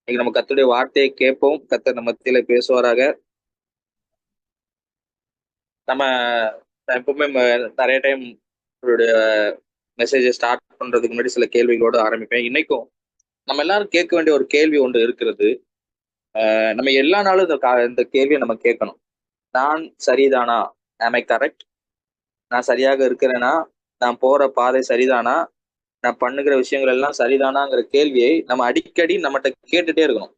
இன்னைக்கு நம்ம கர்த்தருடைய வார்த்தையை கேட்போம். கர்த்தர் நம்ம மத்தியில பேசுவாராக. நம்ம நான் எப்பவுமே நிறைய டைம் உங்களுடைய மெசேஜை ஸ்டார்ட் பண்றதுக்கு முன்னாடி சில கேள்விகளோடு ஆரம்பிப்பேன். இன்னைக்கும் நம்ம எல்லாரும் கேட்க வேண்டிய ஒரு கேள்வி ஒன்று இருக்கிறது. நம்ம எல்லா நாளும் இந்த கேள்வியை நம்ம கேட்கணும். நான் சரிதானா? ஆம் ஐ கரெக்ட்? நான் சரியாக இருக்கிறேனா? நான் போற பாதை சரிதானா? நான் பண்ணுகிற விஷயங்கள் எல்லாம் சரிதானாங்கிற கேள்வியை நம்ம அடிக்கடி நம்மகிட்ட கேட்டுட்டே இருக்கணும்.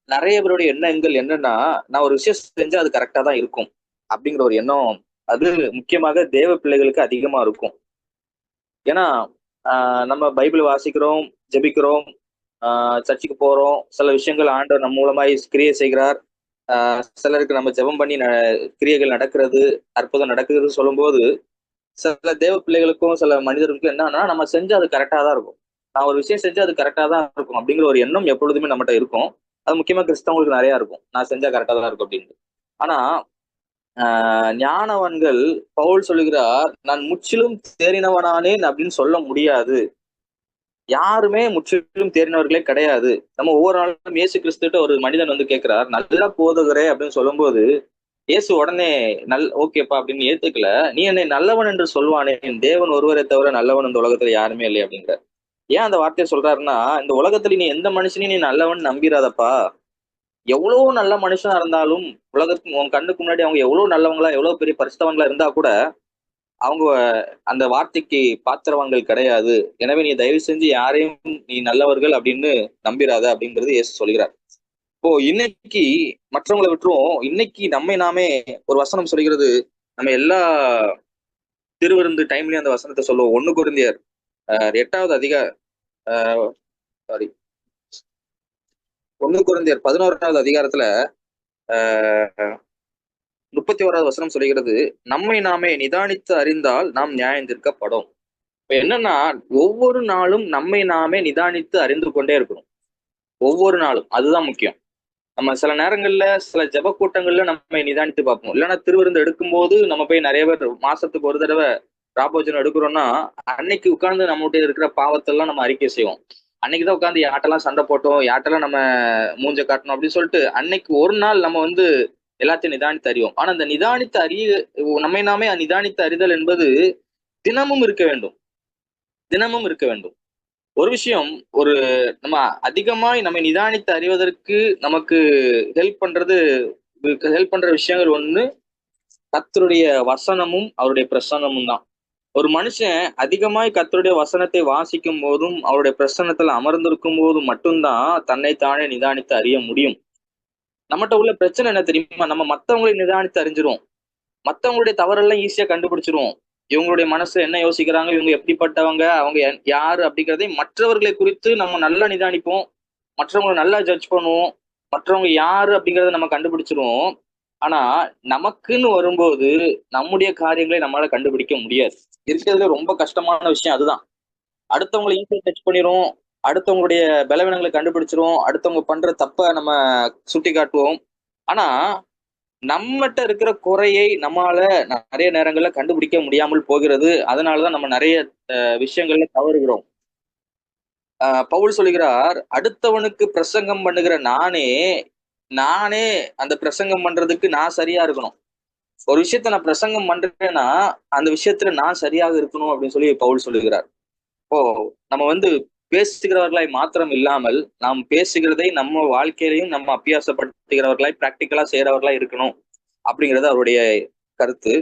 நிறைய பேருடைய எண்ணங்கள் என்னன்னா, நான் ஒரு விஷயம் செஞ்சா அது கரெக்டா தான் இருக்கும் அப்படிங்கிற ஒரு எண்ணம். அது முக்கியமாக தேவ பிள்ளைகளுக்கு அதிகமா இருக்கும். ஏன்னா நம்ம பைபிள் வாசிக்கிறோம், ஜெபிக்கிறோம், சர்ச்சுக்கு போறோம், சில விஷயங்கள் ஆண்டவர் நம் மூலமாய் கிரியை செய்கிறார். சிலருக்கு நம்ம ஜெபம் பண்ணி கிரியைகள் நடக்கிறது, அற்புதம் நடக்குதுன்னு சொல்லும்போது, சில தேவ பிள்ளைகளுக்கும் சில மனிதர்களுக்கும் என்னன்னா, நம்ம செஞ்சு அது கரெக்டா தான் இருக்கும். நான் ஒரு விஷயம் செஞ்சு அது கரெக்டா தான் இருக்கும் அப்படிங்கிற ஒரு எண்ணம் எப்பொழுதுமே நம்மகிட்ட இருக்கும். அது முக்கியமா கிறிஸ்தவங்களுக்கு நிறைய இருக்கும். நான் செஞ்சா கரெக்டா தான் இருக்கும் அப்படின்னு. ஆனா ஞானவான்கள் பவுல் சொல்லுகிறார், நான் முற்றிலும் தேறினவனானேன் அப்படின்னு சொல்ல முடியாது. யாருமே முற்றிலும் தேறினவர்களே கிடையாது. நம்ம ஒவ்வொரு நாளும் இயேசு கிறிஸ்துட்ட ஒரு மனிதன் வந்து கேட்கிறார், நல்லா போதுகிறே அப்படின்னு சொல்லும்போது, இயேசு உடனே ஓகேப்பா அப்படின்னு ஏத்துக்கல. நீ என்னை நல்லவன் என்று சொல்வானேன், தேவன் ஒருவரை தவிர நல்லவன் இந்த உலகத்துல யாருமே இல்லை அப்படிங்கிற. ஏன் அந்த வார்த்தையை சொல்றாருன்னா, இந்த உலகத்துல நீ எந்த மனுஷனையும் நீ நல்லவன் நம்பிராதப்பா. எவ்வளவு நல்ல மனுஷனா இருந்தாலும், உலகத்துக்கு உன் கண்ணுக்கு முன்னாடி அவங்க எவ்வளவு நல்லவங்களா, எவ்வளவு பெரிய பரிசுத்தவங்களா இருந்தா கூட, அவங்க அந்த வார்த்தைக்கு பாத்திரவான்கள் கிடையாது. எனவே நீ தயவு செஞ்சு யாரையும் நீ நல்லவர்கள் அப்படின்னு நம்பிராத அப்படிங்கிறது இயேசு சொல்கிறார். இப்போ இன்னைக்கு மற்றவங்களை விட்டுருவோம். இன்னைக்கு நம்மை நாமே ஒரு வசனம் சொல்கிறது. நம்ம எல்லா திருவிருந்து டைம்லயும் அந்த வசனத்தை சொல்லுவோம். 1 கொரிந்தியர் 8வது சாரி 1 கொரிந்தியர் 11வது அதிகாரத்துல 31வது வசனம் சொல்கிறது, நம்மை நாமே நிதானித்து அறிந்தால் நாம் நியாயம் தீர்க்கப்படும். இப்ப என்னன்னா, ஒவ்வொரு நாளும் நம்மை நாமே நிதானித்து அறிந்து கொண்டே இருக்கணும். ஒவ்வொரு நாளும் அதுதான் முக்கியம். நம்ம சில நேரங்கள்ல சில ஜெப கூட்டங்கள்ல நம்மை நிதானித்து பார்ப்போம். இல்லைன்னா திருவிருந்து எடுக்கும்போது நம்ம போய் நிறைய பேர் மாசத்துக்கு ஒரு தடவை ராபோஜனம் எடுக்கிறோம்னா, அன்னைக்கு உட்கார்ந்து நம்மகிட்ட இருக்கிற பாவத்தெல்லாம் நம்ம அறிக்கை செய்வோம். அன்னைக்குதான் உட்கார்ந்து யார்ட்டெல்லாம் சண்டை போட்டோம், யார்ட்டெல்லாம் நம்ம மூஞ்ச காட்டணும் அப்படின்னு சொல்லிட்டு அன்னைக்கு ஒரு நாள் நம்ம வந்து எல்லாத்தையும் நிதானித்து அறிவோம். ஆனா அந்த நிதானித்து நம்மை நாமே நிதானித்து அறிதல் என்பது தினமும் இருக்க வேண்டும். தினமும் இருக்க வேண்டும். ஒரு விஷயம், ஒரு நம்ம அதிகமாய் நம்மை நிதானித்து அறிவதற்கு நமக்கு ஹெல்ப் பண்றது ஹெல்ப் பண்ற விஷயங்கள் ஒண்ணு, கர்த்தருடைய வசனமும் அவருடைய பிரசன்னமும் தான். ஒரு மனுஷன் அதிகமாய் கர்த்தருடைய வசனத்தை வாசிக்கும் போதும் அவருடைய பிரசன்னத்துல அமர்ந்திருக்கும் போதும் மட்டும்தான் தன்னைத்தானே நிதானித்து அறிய முடியும். நம்மகிட்ட உள்ள பிரச்சனை என்ன தெரியுமா? நம்ம மத்தவங்களை நிதானித்து அறிஞ்சிருவோம். மத்தவங்களுடைய தவறெல்லாம் ஈஸியா கண்டுபிடிச்சிருவோம். இவங்களுடைய மனசு என்ன யோசிக்கிறாங்க, இவங்க எப்படிப்பட்டவங்க, அவங்க யாரு அப்படிங்கிறதை மற்றவர்களை குறித்து நம்ம நல்லா நிதானிப்போம். மற்றவங்களை நல்லா ஜட்ஜ் பண்ணுவோம். மற்றவங்க யாரு அப்படிங்கிறத நம்ம கண்டுபிடிச்சிருவோம். ஆனா நமக்குன்னு வரும்போது நம்முடைய காரியங்களை நம்மளால கண்டுபிடிக்க முடியாது. இருக்கிறதுல ரொம்ப கஷ்டமான விஷயம் அதுதான். அடுத்தவங்களை ஈஸியா டச் பண்ணிடுவோம். அடுத்தவங்களுடைய பலவீனங்களை கண்டுபிடிச்சிருவோம். அடுத்தவங்க பண்ற தப்ப நம்ம சுட்டி காட்டுவோம். ஆனா நம்மகிட்ட இருக்கிற குறையை நம்மால நிறைய நேரங்கள்ல கண்டுபிடிக்க முடியாமல் போகிறது. அதனாலதான் நம்ம நிறைய விஷயங்கள்ல தவறுகிறோம். பவுல் சொல்லுகிறார், அடுத்தவனுக்கு பிரசங்கம் பண்ணுகிற நானே நானே அந்த பிரசங்கம் பண்றதுக்கு நான் சரியா இருக்கணும். ஒரு விஷயத்த நான் பிரசங்கம் பண்றேன்னா அந்த விஷயத்துல நான் சரியாக இருக்கணும் அப்படின்னு சொல்லி பவுல் சொல்லுகிறார். இப்போ நம்ம வந்து பேசுகிறவர்களாய் மாத்திரம் இல்லாமல் நாம் பேசுகிறதை நம்ம வாழ்க்கையிலையும் நம்ம அபியாசப்படுத்துகிறவர்களாய் பிராக்டிக்கலா செய்யறவர்களாய் இருக்கணும் அப்படிங்கிறது அவருடைய கருத்து.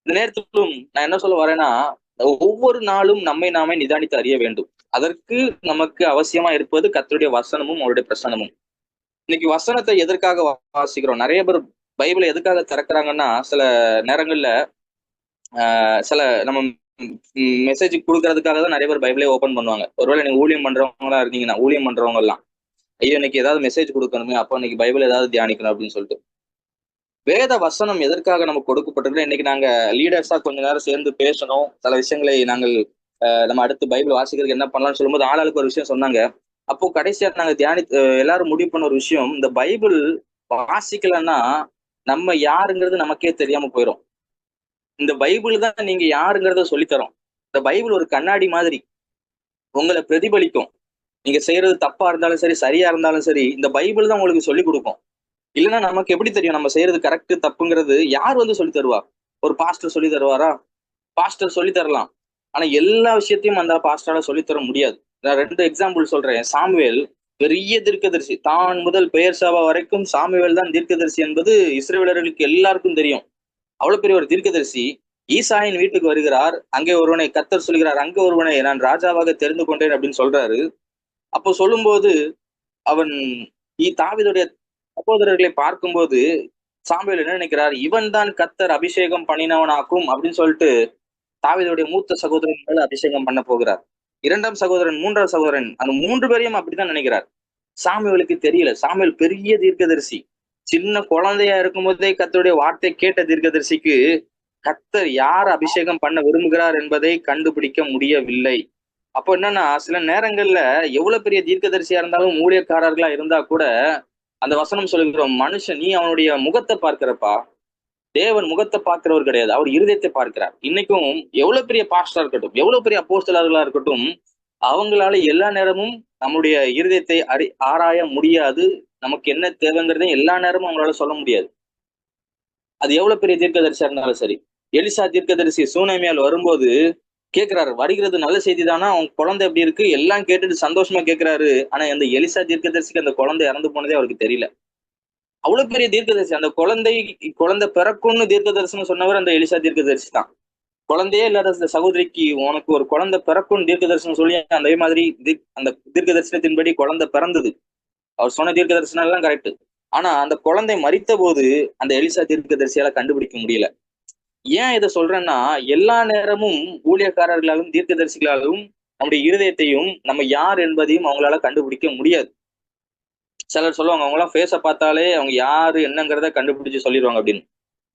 இந்த நேரத்திலும் நான் என்ன சொல்ல வரேன்னா, ஒவ்வொரு நாளும் நம்மை நாமே நிதானித்து அறிய வேண்டும். அதற்கு நமக்கு அவசியமா இருப்பது கர்த்தருடைய வசனமும் அவருடைய பிரசனமும். இன்னைக்கு வசனத்தை எதற்காக வாசிக்கிறோம்? நிறைய பேர் பைபிளை எதுக்காக திறக்கிறாங்கன்னா, சில நேரங்கள்ல சில நம்ம மெசேஜ் கொடுக்கறதுக்காக தான் நிறைய பேர் பைபிளே ஓபன் பண்ணுவாங்க. ஒருவேளை நீங்க ஊழியம் பண்றவங்களா இருந்தீங்கன்னா, ஊழியம் பண்றவங்க எல்லாம், ஐயோ இன்னைக்கு ஏதாவது மெசேஜ் கொடுக்கணுமே, அப்போ இன்னைக்கு பைபிள் ஏதாவது தியானிக்கணும் அப்படின்னு சொல்லிட்டு. வேத வசனம் எதற்காக நமக்கு கொடுக்கப்பட்டிருக்கு? இன்னைக்கு நாங்க லீடர்ஸா கொஞ்ச நேரம் சேர்ந்து பேசணும், சில விஷயங்களை நாங்கள் நம்ம அடுத்து பைபிள் வாசிக்கிறதுக்கு என்ன பண்ணலாம்னு சொல்லும்போது ஆளாளுக்கு ஒரு விஷயம் சொன்னாங்க. அப்போ கடைசியா நாங்க எல்லாரும் முடிவு பண்ண ஒரு விஷயம், இந்த பைபிள் வாசிக்கலன்னா நம்ம யாருங்கிறது நமக்கே தெரியாம போயிடும். இந்த பைபிள் தான் நீங்க யாருங்கிறத சொல்லித்தரோம். இந்த பைபிள் ஒரு கண்ணாடி மாதிரி உங்களை பிரதிபலிக்கும். நீங்க செய்யறது தப்பா இருந்தாலும் சரி, சரியா இருந்தாலும் சரி, இந்த பைபிள் தான் உங்களுக்கு சொல்லிக் கொடுக்கும். இல்லைன்னா நமக்கு எப்படி தெரியும் நம்ம செய்யறது கரெக்ட் தப்புங்கிறது? யார் வந்து சொல்லி தருவா? ஒரு பாஸ்டர் சொல்லி தருவாரா? பாஸ்டர் சொல்லி தரலாம். ஆனா எல்லா விஷயத்தையும் அந்த பாஸ்டரால சொல்லித் தர முடியாது. நான் 2 எக்ஸாம்பிள் சொல்றேன். சாமுவேல் பெரிய தீர்க்கதரிசி. தான் முதல் பெயர்சபா வரைக்கும் சாமுவேல் தான் தீர்க்கதரிசி என்பது இஸ்ரவேலர்களுக்கு எல்லாருக்கும் தெரியும். அவ்வளவு பெரிய ஒரு தீர்க்கதரிசி ஈசாயின் வீட்டுக்கு வருகிறார். அங்கே ஒருவனை கர்த்தர் சொல்கிறார், அங்கே ஒருவனை நான் ராஜாவாக தெரிந்து கொண்டேன் அப்படின்னு சொல்றாரு. அப்போ சொல்லும்போது அவன் தாவீதுடைய சகோதரர்களை பார்க்கும்போது சாமுவேல் என்ன நினைக்கிறார்? இவன் தான் கர்த்தர் அபிஷேகம் பண்ணினவனாக்கும் அப்படின்னு சொல்லிட்டு தாவீதுடைய மூத்த சகோதரன் மேல அபிஷேகம் பண்ண போகிறார். 2ஆம் சகோதரன், 3ஆம் சகோதரன், அந்த 3 பேரையும் அப்படித்தான் நினைக்கிறார். சாமுவேலுக்கு தெரியல. சாமுவேல் பெரிய தீர்க்கதரிசி. சின்ன குழந்தையா இருக்கும் போதே கர்த்தருடைய வார்த்தை கேட்ட தீர்க்கதரிசிக்கு கர்த்தர் யார் அபிஷேகம் பண்ண விரும்புகிறார் என்பதை கண்டுபிடிக்க முடியவில்லை. அப்போ என்னன்னா, சில நேரங்கள்ல எவ்வளவு பெரிய தீர்க்கதரிசியா இருந்தாலும் ஊழியக்காரர்களா இருந்தா கூட அந்த வசனம் சொல்லுகிறோம், மனுஷன் நீ அவனுடைய முகத்தை பார்க்கிறப்பா, தேவன் முகத்தை பார்க்கிறவர் கிடையாது, அவர் இருதயத்தை பார்க்கிறார். இன்னைக்கும் எவ்வளவு பெரிய பாஸ்டரா இருக்கட்டும், எவ்வளவு பெரிய அப்போஸ்தலர்களா இருக்கட்டும், அவங்களால எல்லா நேரமும் நம்முடைய இருதயத்தை ஆராய முடியாது. நமக்கு என்ன தேவைங்கிறதை எல்லா நேரமும் அவங்களால சொல்ல முடியாது. அது எவ்வளவு பெரிய தீர்க்கதரிசியா இருந்தாலும் சரி. எலிசா தீர்க்கதரிசி சூனேமியால் வரும்போது கேட்கிறாரு, வருகிறது நல்ல செய்தி தானா? அவங்க குழந்தை எப்படி இருக்கு? எல்லாம் கேட்டுட்டு சந்தோஷமா கேட்கிறாரு. ஆனா அந்த எலிசா தீர்க்கதரிசிக்கு அந்த குழந்தை இறந்து போனதே அவருக்கு தெரியல. அவ்வளவு பெரிய தீர்க்கதரிசி. அந்த குழந்தை பிறக்கும்னு தீர்க்க தரிசனம் சொன்னவர் அந்த எலிசா தீர்க்கதரிசி தான். குழந்தையே இல்லாத அந்த சகோதரிக்கு உனக்கு ஒரு குழந்தை பிறக்கும் தீர்க்க தரிசனம் சொல்லி அதே மாதிரி அந்த தீர்க்க தரிசனத்தின்படி குழந்தை பிறந்தது. அவர் சொன்ன தீர்க்க தரிசனம் எல்லாம் கரெக்ட். ஆனா அந்த குழந்தை மரித்த போது அந்த எலிசா தீர்க்கதரிசியால கண்டுபிடிக்க முடியல. ஏன் இதை சொல்றேன்னா, எல்லா நேரமும் ஊழியக்காரர்களாலும் தீர்க்கதரிசிகளாலும் நம்முடைய இருதயத்தையும் நம்ம யார் என்பதையும் அவங்களால கண்டுபிடிக்க முடியாது. சிலர் சொல்லுவாங்க, அவங்க எல்லாம் ஃபேஸை பார்த்தாலே அவங்க யாரு என்னங்கிறத கண்டுபிடிச்சு சொல்லிடுவாங்க அப்படின்னு.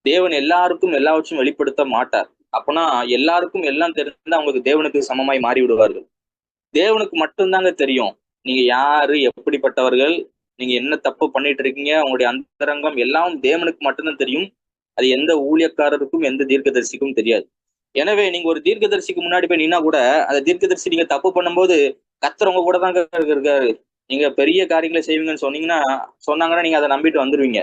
தேவன் எல்லாருக்கும் எல்லாவற்றையும் வெளிப்படுத்த மாட்டார். அப்பனா எல்லாருக்கும் எல்லாம் தெரிந்து அவங்களுக்கு தேவனுக்கு சமமாய் மாறி விடுவார்கள். தேவனுக்கு மட்டும்தாங்க தெரியும் நீங்க யாரு, எப்படிப்பட்டவர்கள், நீங்க என்ன தப்பு பண்ணிட்டு இருக்கீங்க, உங்களுடைய அந்தரங்கம் எல்லாம் தேவனுக்கு மட்டும்தான் தெரியும். அது எந்த ஊழியக்காரருக்கும் எந்த தீர்க்கதரிசிக்கும் தெரியாது. எனவே நீங்க ஒரு தீர்க்கதரிசிக்கு முன்னாடி போய் நின்னா கூட அந்த தீர்க்கதரிசி நீங்க தப்பு பண்ணும்போது கர்த்தர் உங்க கூட தாங்க இருக்காரு, நீங்க பெரிய காரியங்களை செய்வீங்கன்னு சொன்னாங்கன்னா நீங்க அதை நம்பிட்டு வந்துருவீங்க.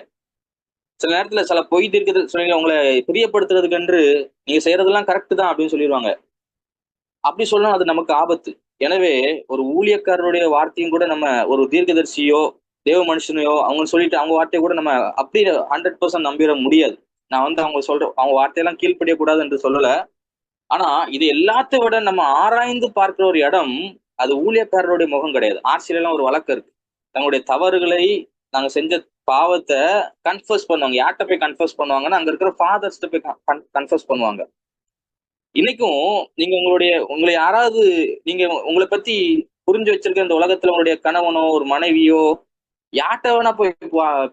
சில நேரத்துல சில பொய் தீர்க்கதரிசி உங்களை பிரியப்படுத்துறதுக்கு என்று நீங்க செய்யறதெல்லாம் கரெக்ட் தான் அப்படின்னு சொல்லிடுவாங்க. அப்படி சொல்லணும், அது நமக்கு ஆபத்து. எனவே ஒரு ஊழியக்காரருடைய வார்த்தையும் கூட நம்ம ஒரு தீர்க்கதரிசியோ தேவ மனுஷனையோ அவங்க சொல்லிட்டு அவங்க வார்த்தையை கூட நம்ம அப்படி 100% நம்பிட முடியாது. நான் வந்து அவங்க வார்த்தையெல்லாம் கீழ்ப்படிய கூடாது என்று சொல்லல. ஆனா இது எல்லாத்தை விட நம்ம ஆராய்ந்து பார்க்கிற ஒரு இடம் அது ஊழியக்காரருடைய முகம் கிடையாது. ஆர்சியில எல்லாம் ஒரு வழக்கம் இருக்கு. தங்களுடைய தவறுகளை நாங்க செஞ்ச பாவத்தை கன்ஃபர்ஸ் பண்ணுவாங்க. யார்கிட்ட போய் கன்ஃபர்ஸ் பண்ணுவாங்கன்னா அங்க இருக்கிற ஃபாதர்ஸ்ட போய் கன்ஃபர்ஸ் பண்ணுவாங்க. இன்னைக்கும் நீங்க உங்களை யாராவது நீங்க உங்களை பத்தி புரிஞ்சு வச்சிருக்க இந்த உலகத்துல உங்களுடைய கணவனோ ஒரு மனைவியோ யார்கிட்ட வேணா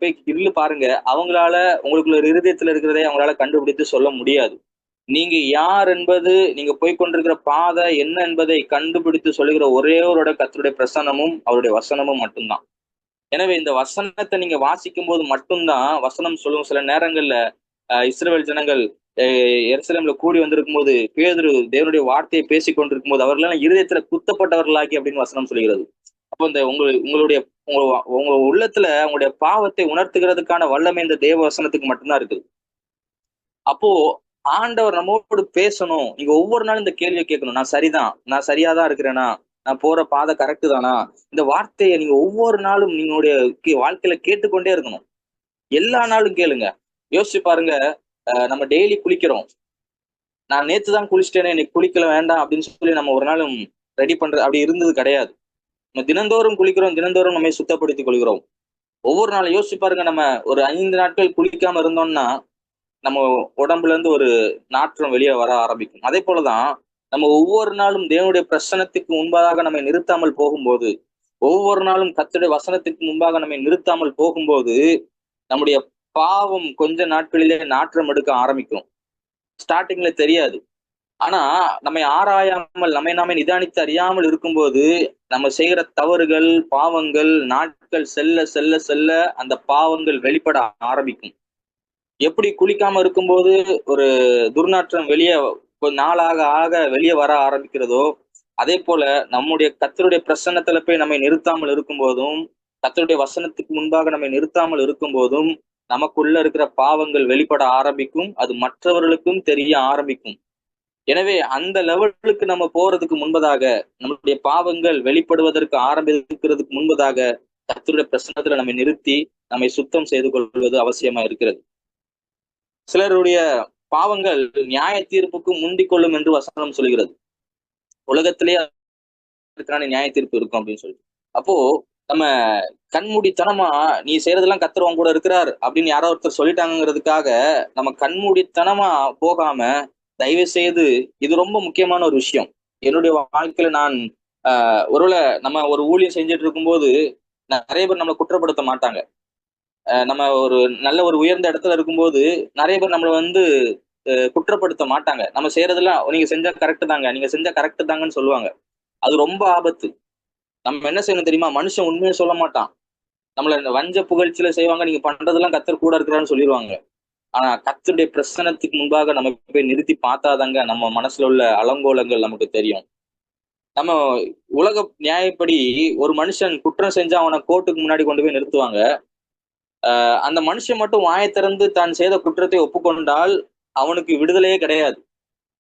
போய் இல்லு பாருங்க, அவங்களால உங்களுக்குள்ள இருதயத்துல இருக்கிறதை அவங்களால கண்டுபிடித்து சொல்ல முடியாது. நீங்க யார் என்பது, நீங்க போய் கொண்டிருக்கிற பாதை என்ன என்பதை கண்டுபிடித்து சொல்லுகிற ஒரே ஒரு கர்த்தருடைய பிரசன்னமும் அவருடைய வசனமும் மட்டும்தான். எனவே இந்த வசனத்தை நீங்க வாசிக்கும் போது மட்டும்தான் வசனம் சொல்லும். சில நேரங்கள்ல இஸ்ரவேல் ஜனங்கள் எருசலேம்ல கூடி வந்திருக்கும் போது பேதுரு தேவனுடைய வார்த்தையை பேசிக் கொண்டிருக்கும் போது அவர்கள் இருதயத்துல குத்தப்பட்டவர்களாகி அப்படின்னு வசனம் சொல்கிறது. அப்போ இந்த உங்களுடைய உங்க உள்ளத்துல உங்களுடைய பாவத்தை உணர்த்துகிறதுக்கான வல்லமை இந்த தேவ வசனத்துக்கு மட்டும்தான் இருக்குது. அப்போ ஆண்டவர் நம்மோடு பேசணும். நீங்க ஒவ்வொரு நாளும் இந்த கேள்வியை கேட்கணும், நான் சரிதான், நான் சரியாதான் இருக்கிறேனா, நான் போற பாதை கரெக்டு தானா? இந்த வார்த்தையை நீங்க ஒவ்வொரு நாளும் நீங்களுடைய வாழ்க்கையில கேட்டுக்கொண்டே இருக்கணும். எல்லா நாளும் கேளுங்க. யோசிச்சு பாருங்க, நம்ம டெய்லி குளிக்கிறோம். நான் நேத்து தான் குளிச்சிட்டேனே, இன்னைக்கு குளிக்கல வேண்டாம் அப்படின்னு சொல்லி நம்ம ஒரு நாளும் ரெடி பண்றது அப்படி இருந்தது கிடையாது. நம்ம தினந்தோறும் குளிக்கிறோம், தினந்தோறும் நம்ம சுத்தப்படுத்திக் கொள்கிறோம். ஒவ்வொரு நாளும் யோசிச்சு பாருங்க, நம்ம ஒரு 5 நாட்கள் குளிக்காம இருந்தோம்னா நம்ம உடம்புல இருந்து ஒரு நாற்றம் வெளியே வர ஆரம்பிக்கும். அதே போலதான் நம்ம ஒவ்வொரு நாளும் தேவனுடைய பிரசனத்துக்கு முன்பாக நம்மை நிறுத்தாமல் போகும்போது, ஒவ்வொரு நாளும் கர்த்தருடைய வசனத்துக்கு முன்பாக நம்மை நிறுத்தாமல் போகும்போது நம்முடைய பாவம் கொஞ்ச நாட்களிலே நாற்றம் எடுக்க ஆரம்பிக்கும். ஸ்டார்டிங்ல தெரியாது. ஆனா நம்மை ஆராயாமல் நம்மை நாமே நிதானித்து அறியாமல் இருக்கும்போது நம்ம செய்கிற தவறுகள் பாவங்கள் நாட்கள் செல்ல செல்ல செல்ல அந்த பாவங்கள் வெளிப்பட ஆரம்பிக்கும். எப்படி குளிக்காம இருக்கும்போது ஒரு துர்நாற்றம் வெளியே நாளாக ஆக வெளியே வர ஆரம்பிக்கிறதோ, அதே போல நம்முடைய கர்த்தருடைய பிரசன்னத்துல போய் நம்மை நிறுத்தாமல் இருக்கும் போதும், கர்த்தருடைய வசனத்துக்கு முன்பாக நம்மை நிறுத்தாமல் இருக்கும் போதும், நமக்குள்ள இருக்கிற பாவங்கள் வெளிப்பட ஆரம்பிக்கும். அது மற்றவர்களுக்கும் தெரிய ஆரம்பிக்கும். எனவே அந்த லெவலுக்கு நம்ம போறதுக்கு முன்பதாக, நம்மளுடைய பாவங்கள் வெளிப்படுவதற்கு ஆரம்பிக்கிறதுக்கு முன்பதாக, கர்த்தருடைய பிரசன்னத்துல நம்மை நிறுத்தி நம்மை சுத்தம் செய்து கொள்வது அவசியமா இருக்கிறது. சிலருடைய பாவங்கள் நியாய தீர்ப்புக்கு முந்திக் கொள்ளும் என்று வசனம் சொல்கிறது. உலகத்திலேயே அதுக்கான நியாய தீர்ப்பு இருக்கும் அப்படின்னு சொல்லிட்டு. அப்போ நம்ம கண்மூடித்தனமா நீ செய்யறதெல்லாம் கர்த்தர் உன் கூட இருக்கிறார் அப்படின்னு யாரோ ஒருத்தர் சொல்லிட்டாங்கிறதுக்காக நம்ம கண்மூடித்தனமா போகாம, தயவு செய்து இது ரொம்ப முக்கியமான ஒரு விஷயம். என்னுடைய வாழ்க்கையில நான் ஒருவேளை நம்ம ஒரு ஊழியம் செஞ்சுட்டு இருக்கும்போது நிறைய பேர் நம்மளை குற்றப்படுத்த மாட்டாங்க. நம்ம ஒரு நல்ல ஒரு உயர்ந்த இடத்துல இருக்கும்போது நிறைய பேர் நம்மளை குற்றப்படுத்த மாட்டாங்க. நம்ம செய்யறதெல்லாம் நீங்க செஞ்சா கரெக்ட் தாங்க, நீங்க செஞ்சா கரெக்ட் தாங்கன்னு சொல்லுவாங்க. அது ரொம்ப ஆபத்து. நம்ம என்ன செய்யணும் தெரியுமா? மனுஷன் உண்மையை சொல்ல மாட்டான். நம்மள இந்த வஞ்ச புகழ்ச்சியில செய்வாங்க, நீங்க பண்றதெல்லாம் கர்த்தர் கூட இருக்கிறான்னு சொல்லிடுவாங்க. ஆனா கர்த்தருடைய பிரசன்னத்துக்கு முன்பாக நம்ம போய் நிறுத்தி பார்த்தாதாங்க நம்ம மனசுல உள்ள அலங்கோலங்கள் நமக்கு தெரியும். நம்ம உலக நியாயப்படி ஒரு மனுஷன் குற்றம் செஞ்சா அவனை கோர்ட்டுக்கு முன்னாடி கொண்டு போய் நிறுத்துவாங்க. அந்த மனுஷன் மட்டும் வாயை திறந்து தான் செய்த குற்றத்தை ஒப்புக்கொண்டால் அவனுக்கு விடுதலையே கிடையாது.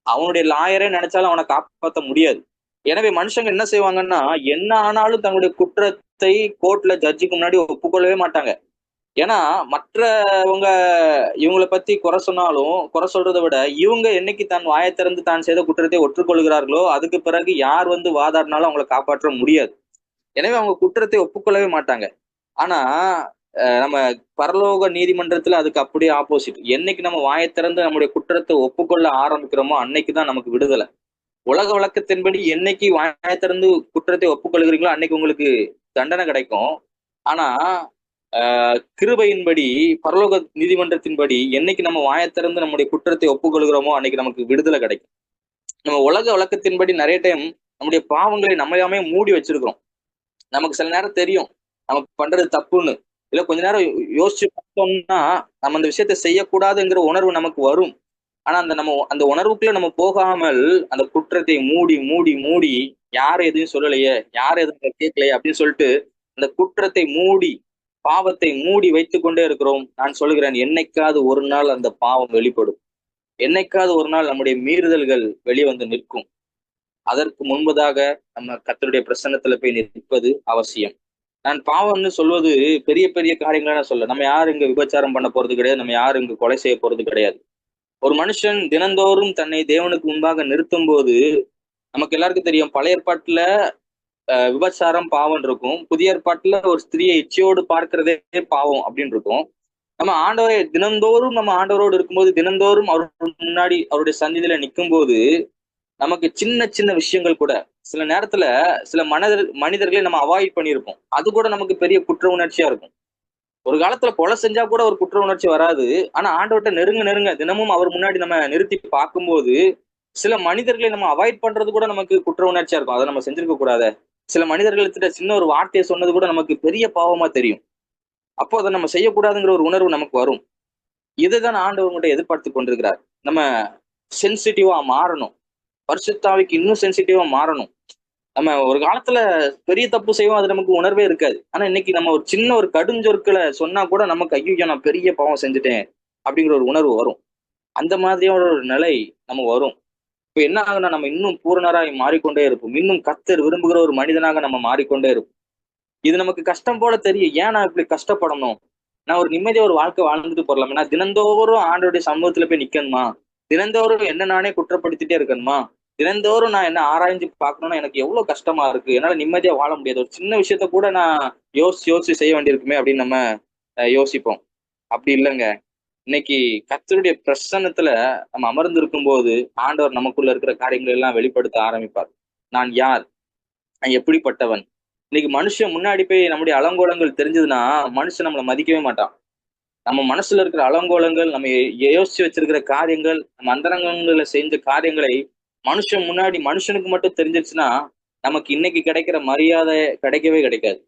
அவனுடைய லாயரே நினைச்சாலும் அவனை காப்பாற்ற முடியாது. எனவே மனுஷங்க என்ன செய்வாங்கன்னா, என்ன ஆனாலும் தங்களுடைய குற்றத்தை கோர்ட்ல ஜட்ஜுக்கு முன்னாடி ஒப்புக்கொள்ளவே மாட்டாங்க. ஏன்னா மற்றவங்க இவங்களை பத்தி குறை சொன்னாலும், குறை சொல்றதை விட இவங்க என்னைக்கு தான் வாயை திறந்து தான் செய்த குற்றத்தை ஒற்றுக்கொள்கிறார்களோ அதுக்கு பிறகு யார் வாதாடினாலும் அவங்களை காப்பாற்ற முடியாது. எனவே அவங்க குற்றத்தை ஒப்புக்கொள்ளவே மாட்டாங்க. ஆனா நம்ம பரலோக நீதிமன்றத்துல அதுக்கு அப்படியே ஆப்போசிட். என்னைக்கு நம்ம வாயை திறந்து நம்முடைய குற்றத்தை ஒப்புக்கொள்ள ஆரம்பிக்கிறோமோ அன்னைக்குதான் நமக்கு விடுதலை. உலக வழக்கத்தின்படி என்னைக்கு வாயை திறந்து குற்றத்தை ஒப்புக்கொள்கிறீங்களோ அன்னைக்கு உங்களுக்கு தண்டனை கிடைக்கும். ஆனா கிருபையின்படி, பரலோக நீதிமன்றத்தின்படி என்னைக்கு நம்ம வாயை திறந்து நம்முடைய குற்றத்தை ஒப்புக்கொள்கிறோமோ அன்னைக்கு நமக்கு விடுதலை கிடைக்கும். நம்ம உலக வழக்கத்தின்படி நிறைய டைம் நம்முடைய பாவங்களை நம்மளாமே மூடி வச்சிருக்கிறோம். நமக்கு சில நேரம் தெரியும் நம்ம பண்றது தப்புன்னு. இல்ல கொஞ்ச நேரம் யோசிச்சு பார்த்தோம்னா நம்ம அந்த விஷயத்த செய்யக்கூடாதுங்கிற உணர்வு நமக்கு வரும். ஆனா அந்த உணர்வுக்குள்ள நம்ம போகாமல் அந்த குற்றத்தை மூடி மூடி மூடி யாரும் எதையும் சொல்லலையே, யாரும் எதுவும் கேட்கலையே அப்படின்னு சொல்லிட்டு அந்த குற்றத்தை மூடி, பாவத்தை மூடி வைத்துக் கொண்டே இருக்கிறோம். நான் சொல்லுகிறேன், என்னைக்காவது ஒரு நாள் அந்த பாவம் வெளிப்படும். என்னைக்காவது ஒரு நாள் நம்முடைய மீறுதல்கள் வெளிவந்து நிற்கும். அதற்கு முன்பதாக நம்ம கர்த்தருடைய பிரசன்னத்துல போய் நிற்பது அவசியம். நான் பாவம்னு சொல்வது பெரிய பெரிய காரியங்களா நான் சொல்ல. நம்ம யாரும் இங்க விபச்சாரம் பண்ண போறது கிடையாது. நம்ம யாரும் இங்க கொலை செய்ய போறது கிடையாது. ஒரு மனுஷன் தினந்தோறும் தன்னை தேவனுக்கு முன்பாக நிறுத்தும் போது, நமக்கு எல்லாருக்கும் தெரியும், பழைய ஏற்பாட்டுல விபச்சாரம் பாவம் இருக்கும். புதிய ஏற்பாட்டுல ஒரு ஸ்திரியை இச்சையோடு பார்க்கிறதே பாவம் அப்படின்னு இருக்கும். நம்ம ஆண்டவரை தினந்தோறும் நம்ம ஆண்டவரோடு இருக்கும்போது, தினந்தோறும் அவர் முன்னாடி அவருடைய சந்நிதியில நிற்கும் போது நமக்கு சின்ன சின்ன விஷயங்கள் கூட சில நேரத்துல சில மனிதர்களை நம்ம அவாய்ட் பண்ணியிருப்போம். அது கூட நமக்கு பெரிய குற்ற உணர்ச்சியா இருக்கும். ஒரு காலத்துல கொலை செஞ்சா கூட ஒரு குற்ற உணர்ச்சி வராது. ஆனா ஆண்டவர்கிட்ட நெருங்க நெருங்க தினமும் அவர் முன்னாடி நம்ம நிறுத்தி பார்க்கும்போது சில மனிதர்களை நம்ம அவாய்ட் பண்றது கூட நமக்கு குற்ற உணர்ச்சியா இருக்கும். அதை நம்ம செஞ்சிருக்க கூடாத. சில மனிதர்கள்கிட்ட சின்ன ஒரு வார்த்தையை சொன்னது கூட நமக்கு பெரிய பாவமா தெரியும். அப்போ அதை நம்ம செய்யக்கூடாதுங்கிற ஒரு உணர்வு நமக்கு வரும். இதுதான் ஆண்டவர் மட்டும் எதிர்பார்த்து கொண்டிருக்கிறார். நம்ம சென்சிட்டிவா மாறணும். பரிசுத்தாவிக்கு இன்னும் சென்சிட்டிவா மாறணும். நம்ம ஒரு காலத்துல பெரிய தப்பு செய்வோம், அது நமக்கு உணர்வே இருக்காது. ஆனா இன்னைக்கு நம்ம ஒரு சின்ன ஒரு கடுஞ்சொற்களை சொன்னா கூட நமக்கு ஐயோ நான் பெரிய பாவம் செஞ்சுட்டேன் அப்படிங்கிற ஒரு உணர்வு வரும். அந்த மாதிரியான ஒரு நிலை நம்ம வரும். இப்ப என்ன ஆகுனா நம்ம இன்னும் பூரணராய் மாறிக்கொண்டே இருப்போம். இன்னும் கர்த்தர் விரும்புகிற ஒரு மனிதனாக நம்ம மாறிக்கொண்டே இருப்போம். இது நமக்கு கஷ்டம் போல தெரியும். ஏன் நான் இப்படி கஷ்டப்படணும்? நான் ஒரு நிம்மதியா ஒரு வாழ்க்கை வாழ்ந்துட்டு போறலாமே. நான் தினந்தோறும் ஆண்டவருடைய சமூகத்துல போய் நிக்கணுமா? தினந்தோறும் என்ன நானே குற்றப்படுத்திட்டே இருக்கணுமா? தினந்தோறும் நான் என்ன ஆராய்ஞ்சு பார்க்கணும்னா எனக்கு எவ்வளவு கஷ்டமா இருக்கு. என்னால நிம்மதியா வாழ முடியாது. ஒரு சின்ன விஷயத்த கூட நான் யோசிச்சு யோசிச்சு செய்ய வேண்டியிருக்குமே அப்படின்னு நம்ம யோசிப்போம். அப்படி இல்லைங்க. இன்னைக்கு கர்த்தருடைய பிரசன்னத்துல நம்ம அமர்ந்து இருக்கும் போது ஆண்டவர் நமக்குள்ள இருக்கிற காரியங்களை எல்லாம் வெளிப்படுத்த ஆரம்பிப்பார். நான் யார்? நான் எப்படிப்பட்டவன்? இன்னைக்கு மனுஷன் முன்னாடி போய் நம்முடைய அலங்கோலங்கள் தெரிஞ்சதுன்னா மனுஷன் நம்மளை மதிக்கவே மாட்டான். நம்ம மனசுல இருக்கிற அலங்கோலங்கள், நம்ம யோசிச்சு வச்சிருக்கிற காரியங்கள், நம்ம அந்தரங்கங்களை செஞ்ச காரியங்களை மனுஷன் முன்னாடி மனுஷனுக்கு மட்டும் தெரிஞ்சிருச்சுன்னா நமக்கு இன்னைக்கு கிடைக்கிற மரியாதை கிடைக்கவே கிடைக்காது.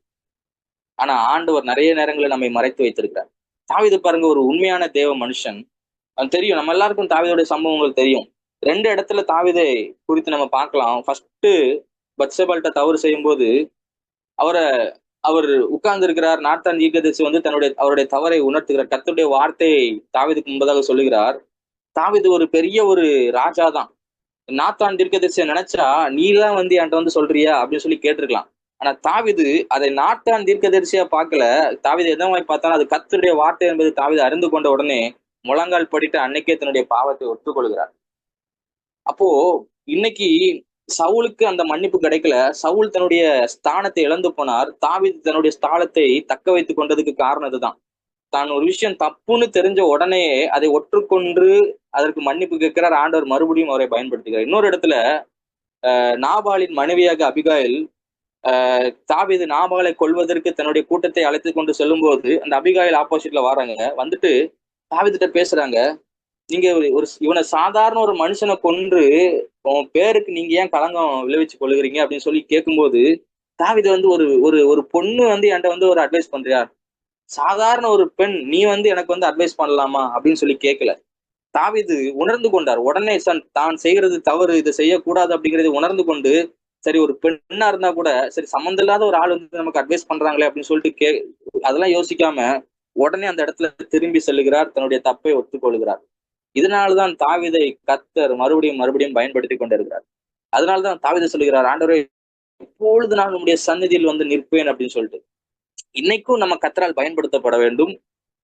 ஆனா ஆண்டவர் நிறைய நேரங்களில் நம்மை மறைத்து வைத்திருக்கிறார். தாவீது பாருங்க, ஒரு உண்மையான தேவ மனுஷன். அது தெரியும், நம்ம எல்லாருக்கும் தாவீதுடைய சம்பவங்கள் தெரியும். 2 இடத்துல தாவீதை குறித்து நம்ம பார்க்கலாம். ஃபர்ஸ்ட் பத்சேபாள்கிட்ட தவறு செய்யும் போது அவரை அவர் உட்கார்ந்து இருக்கிறார். நாத்தான் தீர்க்கதரிசி வந்து அவருடைய தவறை உணர்த்துகிறார். கர்த்தருடைய வார்த்தையை தாவீதுக்கு முன்பதாக சொல்லுகிறார். தாவீது ஒரு பெரிய ஒரு ராஜா தான். நாத்தான் தீர்க்கதரிசியை நினைச்சா நீதான் வந்து என்கிட்ட வந்து சொல்றியா அப்படின்னு சொல்லி கேட்டிருக்கலாம். ஆனா தாவீது அதை நாத்தான் தீர்க்கதரிசியா பார்க்கல. தாவீது எந்த மாதிரி பார்த்தாலும் அது கர்த்தருடைய வார்த்தை என்பது தாவீது அறிந்து கொண்ட உடனே முழங்கால் படிட்டு அன்னைக்கே தன்னுடைய பாவத்தை ஒற்றுக்கொள்கிறார். அப்போ இன்னைக்கு சவுலுக்கு அந்த மன்னிப்பு கிடைக்கல. சவுல் தன்னுடைய ஸ்தானத்தை இழந்து போனார். தாவீது தன்னுடைய ஸ்தானத்தை தக்க வைத்துக் கொண்டதுக்கு காரணம் இதுதான். தான் ஒரு விஷயம் தப்புன்னு தெரிஞ்ச உடனே அதை ஒற்றுக்கொண்டு அதற்கு மன்னிப்பு கேட்கிறார். ஆண்டவர் மறுபடியும் அவரை பயன்படுத்துகிறார். இன்னொரு இடத்துல நாபாலின் மனைவியாக அபிகாயில் தாவீது நாபாலை கொல்வதற்கு தன்னுடைய கூட்டத்தை அழைத்து கொண்டு செல்லும் போது அந்த அபிகாயில் ஆப்போசிட்ல வராங்க. வந்துட்டு தாவீதுகிட்ட பேசுறாங்க, நீங்க இவனை சாதாரண ஒரு மனுஷனை கொன்று உன் பேருக்கு நீங்க ஏன் களங்கம் விளைவிச்சு கொள்ளுகிறீங்க அப்படின்னு சொல்லி கேட்கும்போது தாவீது வந்து ஒரு ஒரு ஒரு பொண்ணு வந்து என்கிட்ட வந்து ஒரு அட்வைஸ் பண்றியா, சாதாரண ஒரு பெண் நீ வந்து எனக்கு வந்து அட்வைஸ் பண்ணலாமா அப்படின்னு சொல்லி கேட்கல. தாவீது உணர்ந்து கொண்டார். உடனே தான் செய்கிறது தவறு, இதை செய்யக்கூடாது அப்படிங்கறதை உணர்ந்து கொண்டு, சரி ஒரு பெண்ணா இருந்தா கூட சரி சம்மந்தம் இல்லாத ஒரு ஆள் வந்து நமக்கு அட்வைஸ் பண்றாங்களே அப்படின்னு சொல்லிட்டு அதெல்லாம் யோசிக்காம உடனே அந்த இடத்துல திரும்பி செல்லுகிறார். தன்னுடைய தப்பை ஒத்துக்கொள்கிறார். இதனால்தான் தாவீதை கர்த்தர் மறுபடியும் மறுபடியும் பயன்படுத்தி கொண்டிருக்கிறார். அதனால்தான் தாவீது சொல்லுகிறார், ஆண்டவரே எப்பொழுது நான் உங்களுடைய சந்நிதியில் வந்து நிற்பேன் அப்படின்னு சொல்லிட்டு. இன்னைக்கும் நம்ம கர்த்தரால் பயன்படுத்தப்பட வேண்டும்.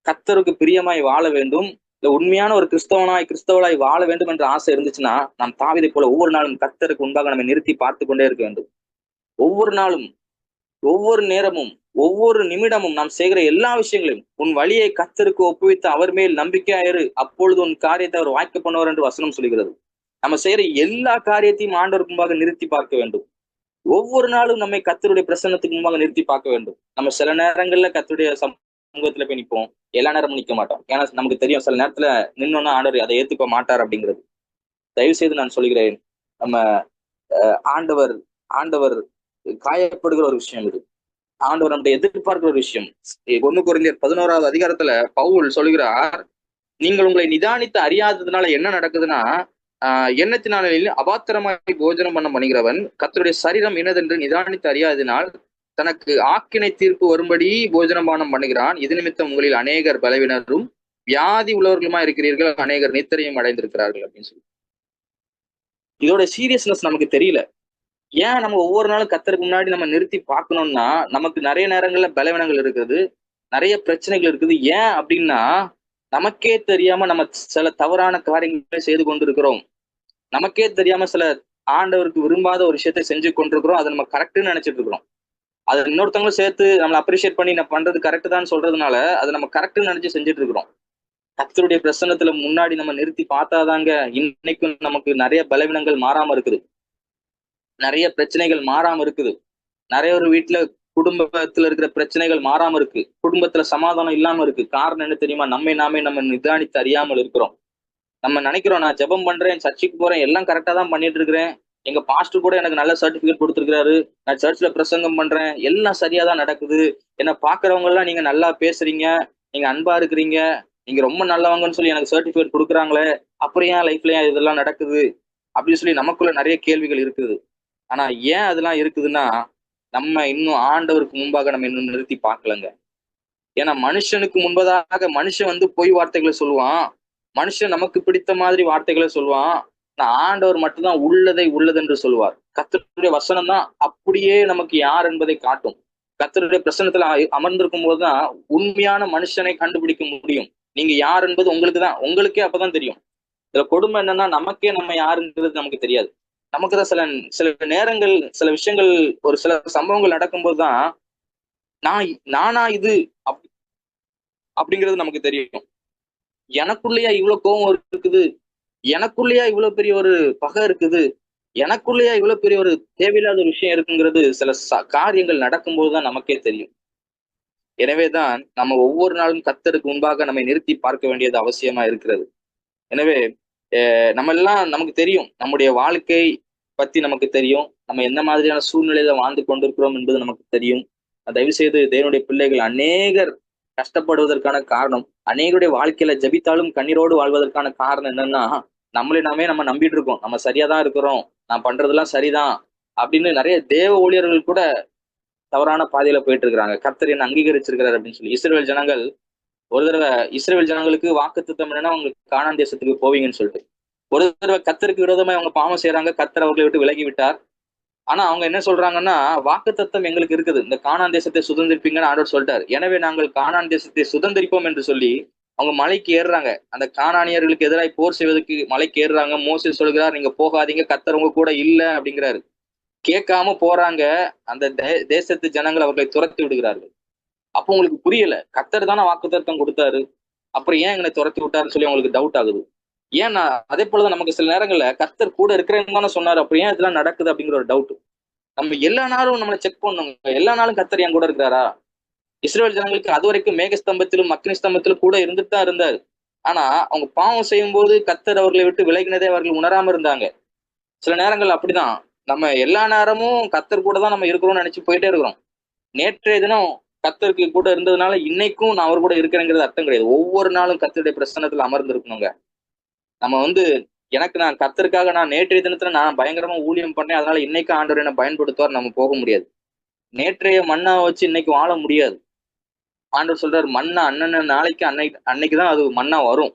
கர்த்தருக்கு பிரியமாய் வாழ வேண்டும். இல்ல உண்மையான ஒரு கிறிஸ்தவளாய் வாழ வேண்டும் என்ற ஆசை இருந்துச்சுன்னா நாம் தாவீதை போல ஒவ்வொரு நாளும் கர்த்தருக்கு முன்பாக நம்ம நிறுத்தி பார்த்து கொண்டே இருக்க வேண்டும். ஒவ்வொரு நாளும், ஒவ்வொரு நேரமும், ஒவ்வொரு நிமிடமும் நாம் செய்கிற எல்லா விஷயங்களையும் உன் வழியை கர்த்தருக்கு ஒப்புவித்து அவர் மேல் நம்பிக்கையாயிரு, அப்பொழுது உன் காரியத்தை அவர் வாய்க்க பண்ணுவார் என்று வசனம் சொல்கிறது. நம்ம செய்யற எல்லா காரியத்தையும் ஆண்டவருக்கு முன்பாக நிறுத்தி பார்க்க வேண்டும். ஒவ்வொரு நாளும் நம்மை கர்த்தருடைய பிரசன்னத்துக்கு முன்பாக நிறுத்தி பார்க்க வேண்டும். நம்ம சில நேரங்கள்ல கர்த்தருடைய சமூகத்துல போய் நிற்போம், எல்லா நேரமும் நிற்க மாட்டோம். ஏன்னா நமக்கு தெரியும் சில நேரத்துல நின்னோன்னா ஆண்டவர் அதை ஏத்துக்க மாட்டார் அப்படிங்கிறது. தயவு செய்து நான் சொல்கிறேன், நம்ம ஆண்டவர் ஆண்டவர் காயப்படுகிற ஒரு விஷயம் இது. ஆண்டவர் நம்முடைய எதிர்பார்க்கிற ஒரு விஷயம். 1 கொரிந்தியர் 11வது அதிகாரத்துல பவுல் சொல்கிறார், நீங்கள் உங்களை நிதானித்து அறியாததுனால என்ன நடக்குதுன்னா, எண்ணத்தினாலில் அபாத்திரமாய் போஜனம் பண்ண பண்ணுகிறவன் கர்த்தருடைய சரீரம் இனதென்று நிதானித்து அறியாததினால் தனக்கு ஆக்கினை தீர்ப்பு வரும்படி போஜனபானம் பண்ணுகிறான். இது நிமித்தம் உங்களில் அநேகர் பலவினரும் வியாதி உள்ளவர்களுமா இருக்கிறீர்கள், அநேகர் நித்திரையும் அடைந்திருக்கிறார்கள் அப்படின்னு சொல்லி. இதோட சீரியஸ்னஸ் நமக்கு தெரியல. ஏன் நம்ம ஒவ்வொரு நாளும் கர்த்தருக்கு முன்னாடி நம்ம நிறுத்தி பார்க்கணும்னா, நமக்கு நிறைய நேரங்கள்ல பலவீனங்கள் இருக்குது, நிறைய பிரச்சனைகள் இருக்குது. ஏன் அப்படின்னா நமக்கே தெரியாம நம்ம சில தவறான காரியங்களை செய்து கொண்டிருக்கிறோம். நமக்கே தெரியாம சில ஆண்டவருக்கு விரும்பாத ஒரு விஷயத்தை செஞ்சு கொண்டிருக்கிறோம். அதை நம்ம கரெக்டுன்னு நினைச்சிட்டு இருக்கிறோம். அதை இன்னொருத்தவங்களும் சேர்த்து நம்மளை அப்ரிஷியேட் பண்ணி நான் பண்றது கரெக்ட் தான் சொல்றதுனால அதை நம்ம கரெக்டுன்னு நினைச்சு செஞ்சுட்டு இருக்கிறோம். கர்த்தருடைய பிரசன்னத்துல முன்னாடி நம்ம நிறுத்தி பார்த்தாதாங்க இன்னைக்கும் நமக்கு நிறைய பலவீனங்கள் மாறாம இருக்குது, நிறைய பிரச்சனைகள் மாறாம இருக்குது. நிறைய ஒரு வீட்டுல குடும்பத்துல இருக்கிற பிரச்சனைகள் மாறாம இருக்கு, குடும்பத்துல சமாதானம் இல்லாம இருக்கு. காரணம் என்ன தெரியுமா? நாமே நம்ம நிதானித்து அறியாமல் இருக்கிறோம். நம்ம நினைக்கிறோம் நான் ஜெபம் பண்றேன், சர்ச்சுக்கு போறேன், எல்லாம் கரெக்டா தான் பண்ணிட்டு இருக்கிறேன், எங்க பாஸ்டர் கூட எனக்கு நல்ல சர்டிபிகேட் கொடுத்துருக்காரு, நான் சர்ச்ல பிரசங்கம் பண்றேன், எல்லாம் சரியா தான் நடக்குது, என்ன பாக்குறவங்க எல்லாம் நீங்க நல்லா பேசுறீங்க, நீங்க அன்பா இருக்கிறீங்க, நீங்க ரொம்ப நல்லவங்கன்னு சொல்லி எனக்கு சர்டிபிகேட் கொடுக்குறாங்களே, அப்புறம் ஏன் லைஃப்ல ஏன் இதெல்லாம் நடக்குது அப்படின்னு சொல்லி நமக்குள்ள நிறைய கேள்விகள் இருக்குது. ஆனா ஏன் அதெல்லாம் இருக்குதுன்னா நம்ம இன்னும் ஆண்டவருக்கு முன்பாக நம்ம இன்னும் நிறுத்தி பார்க்கலங்க. ஏன்னா மனுஷனுக்கு முன்பதாக மனுஷன் வந்து பொய் வார்த்தைகளை சொல்லுவான், மனுஷன் நமக்கு பிடித்த மாதிரி வார்த்தைகளை சொல்லுவான். ஆண்டவர் மட்டும்தான் உள்ளதை உள்ளதென்று சொல்லுவார். கர்த்தருடைய வசனம் தான் அப்படியே நமக்கு யார் என்பதை காட்டும். கர்த்தருடைய பிரசன்னத்துல அமர்ந்திருக்கும் போதுதான் உண்மையான மனுஷனை கண்டுபிடிக்க முடியும். நீங்க யார் என்பது உங்களுக்கு தான், உங்களுக்கே அப்பதான் தெரியும். இதுல கொடுமை என்னன்னா நமக்கே நம்ம யாருங்கிறது நமக்கு தெரியாது. நமக்கு தான் சில நேரங்கள் சில விஷயங்கள் ஒரு சில சம்பவங்கள் நடக்கும்போதுதான் நானா இது அப்படிங்கிறது நமக்கு தெரியும். எனக்குள்ளேயா இவ்வளவு கோபம் இருக்குது, எனக்குள்ளேயா இவ்வளவு பெரிய ஒரு பகை இருக்குது, எனக்குள்ளேயா இவ்வளவு பெரிய ஒரு தேவையில்லாத ஒரு விஷயம் இருக்குங்கிறது சில காரியங்கள் நடக்கும்போதுதான் நமக்கே தெரியும். எனவேதான் நம்ம ஒவ்வொரு நாளும் கர்த்தருக்கு முன்பாக நம்மை நிறுத்தி பார்க்க வேண்டியது அவசியமா இருக்கிறது. எனவே நம்ம எல்லாம் நமக்கு தெரியும், நம்முடைய வாழ்க்கை பத்தி நமக்கு தெரியும், நம்ம எந்த மாதிரியான சூழ்நிலையில வாழ்ந்து கொண்டிருக்கிறோம் என்பது நமக்கு தெரியும். தயவு செய்து தேவனுடைய பிள்ளைகள் அநேகர் கஷ்டப்படுவதற்கான காரணம், அநேகருடைய வாழ்க்கையில ஜபித்தாலும் கண்ணீரோடு வாழ்வதற்கான காரணம் என்னன்னா, நாமே நம்ம நம்பிட்டு இருக்கோம், நம்ம சரியாதான் இருக்கிறோம், நான் பண்றதெல்லாம் சரிதான் அப்படின்னு நிறைய தேவ ஊழியர்கள் கூட தவறான பாதையில போயிட்டு இருக்கிறாங்க. கர்த்தர் என்ன அங்கீகரிச்சிருக்கிறார் அப்படின்னு சொல்லி. இஸ்ரவேல் ஜனங்கள் ஒரு தடவை இஸ்ரவேல் ஜனங்களுக்கு வாக்குத்தத்தம் என்னன்னா உங்களுக்கு கானான் தேசத்துக்கு போவீங்கன்னு சொல்லிட்டு, ஒரு தடவை கர்த்தருக்கு விரோதமா அவங்க பாவம் செய்யறாங்க. கர்த்தர் அவர்களை விட்டு விலகி விட்டார். ஆனா அவங்க என்ன சொல்றாங்கன்னா, வாக்குத்தத்தம் எங்களுக்கு இருக்குது, இந்த கானான் தேசத்தை சுதந்திரிப்பீங்கன்னு ஆண்டவர் சொல்லிட்டாரு, எனவே நாங்கள் கானான் தேசத்தை சுதந்திரிப்போம் என்று சொல்லி அவங்க மலைக்கு ஏறுறாங்க. அந்த கானானியர்களுக்கு எதிராக போர் செய்வதற்கு மலைக்கு ஏறுறாங்க. மோசே சொல்கிறார், நீங்க போகாதீங்க, கர்த்தர் உங்க கூட இல்ல அப்படிங்கிறாரு. கேட்காம போறாங்க. அந்த தேசத்து ஜனங்கள் அவர்களை துரத்தி விடுகிறார்கள். அப்போ உங்களுக்கு புரியல, கர்த்தர் தானே வாக்குத்தத்தம் கொடுத்தாரு, அப்புறம் ஏன் எங்களை துரத்தி விட்டாருன்னு சொல்லி அவங்களுக்கு டவுட் ஆகுது. ஏன்னா அதே போலதான் நமக்கு சில நேரங்கள்ல கர்த்தர் கூட இருக்கிறேன்னு தானே சொன்னாரு, அப்புறம் ஏன் இதெல்லாம் நடக்குது அப்படிங்கிற ஒரு டவுட். நம்ம எல்லா நாளும் நம்மளை செக் பண்ணுங்க, எல்லா நாளும் கர்த்தர் என் கூட இருக்கிறாரா? இஸ்ரேல் ஜனங்களுக்கு அது வரைக்கும் மேகஸ்தம்பத்திலும் அக்னி ஸ்தம்பத்திலும் கூட இருந்துட்டு தான் இருந்தாரு. ஆனா அவங்க பாவம் செய்யும் போது கர்த்தர் அவர்களை விட்டு விலகினதே அவர்கள் உணராம இருந்தாங்க. சில நேரங்கள் அப்படிதான், நம்ம எல்லா நேரமும் கர்த்தர் கூட தான் நம்ம இருக்கிறோம்னு நினைச்சு போயிட்டே இருக்கிறோம். நேற்றைய தினம் கர்த்தருக்கு கூட இருந்ததுனால இன்னைக்கும் நான் அவர் கூட இருக்கிறேங்கிறது அர்த்தம் கிடையாது. ஒவ்வொரு நாளும் கர்த்தருடைய பிரசன்னத்துல அமர்ந்து இருக்கணுங்க. நம்ம நான் கர்த்தருக்காக நான் நேற்றைய தினத்துல நான் பயங்கரமா ஊழியம் பண்ணேன், அதனால இன்னைக்கு ஆண்டவர் என்ன பயன்படுத்துவார் நம்ம போக முடியாது. நேற்றைய மண்ணாவை வச்சு இன்னைக்கு வாழ முடியாது. ஆண்டவர் சொல்றாரு, மண்ணா அண்ணன் நாளைக்கு அன்னைக்குதான் அது மண்ணா வரும்.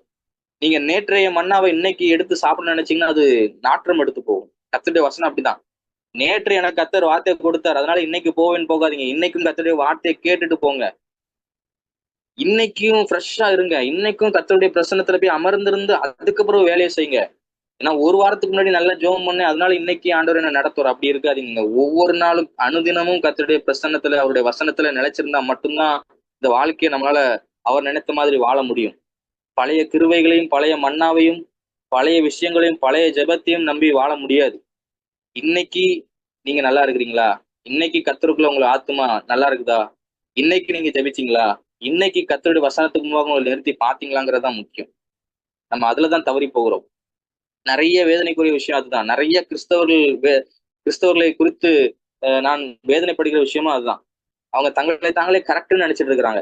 நீங்க நேற்றைய மண்ணாவை இன்னைக்கு எடுத்து சாப்பிட நினைச்சீங்கன்னா அது நாற்றம் எடுத்து போகும். கர்த்தருடைய வசனம் அப்படிதான். நேற்று எனக்கு கர்த்தர் வார்த்தையை கொடுத்தார், அதனால இன்னைக்கு போவேன்னு போகாதீங்க. இன்னைக்கும் கர்த்தருடைய வார்த்தையை கேட்டுட்டு போங்க. இன்னைக்கும் ஃப்ரெஷ்ஷா இருங்க. இன்னைக்கும் கர்த்தருடைய பிரசன்னத்துல போய் அமர்ந்திருந்து அதுக்கப்புறம் வேலையை செய்யுங்க. ஏன்னா ஒரு வாரத்துக்கு முன்னாடி நல்லா ஜெபம் பண்ணேன், அதனால இன்னைக்கு ஆண்டவர் என்ன நடத்துவார் அப்படி இருக்காதீங்க. ஒவ்வொரு நாளும் அனுதினமும் கர்த்தருடைய பிரசன்னத்துல அவருடைய வசனத்துல நிலைச்சிருந்தா மட்டும்தான் இந்த வாழ்க்கையை நம்மளால அவர் நினைத்த மாதிரி வாழ முடியும். பழைய கிருபைகளையும் பழைய மன்னாவையும் பழைய விஷயங்களையும் பழைய ஜெபத்தையும் நம்பி வாழ முடியாது. இன்னைக்கு நீங்க நல்லா இருக்கிறீங்களா? இன்னைக்கு கர்த்தருக்குள்ள உங்களை ஆத்துமா நல்லா இருக்குதா? இன்னைக்கு நீங்க ஜெபிச்சீங்களா? இன்னைக்கு கர்த்தருடைய வசனத்துக்கு முன்பாக உங்களை நிறுத்தி பாத்தீங்களாங்கிறதுதான் முக்கியம். நம்ம அதுலதான் தவறி போகிறோம். நிறைய வேதனைக்குரிய விஷயம் அதுதான். நிறைய கிறிஸ்தவர்களை குறித்து நான் வேதனைப்படுகிற விஷயமும் அதுதான். அவங்க தங்களை தாங்களே கரெக்ட்னு நினைச்சிட்டு இருக்கிறாங்க.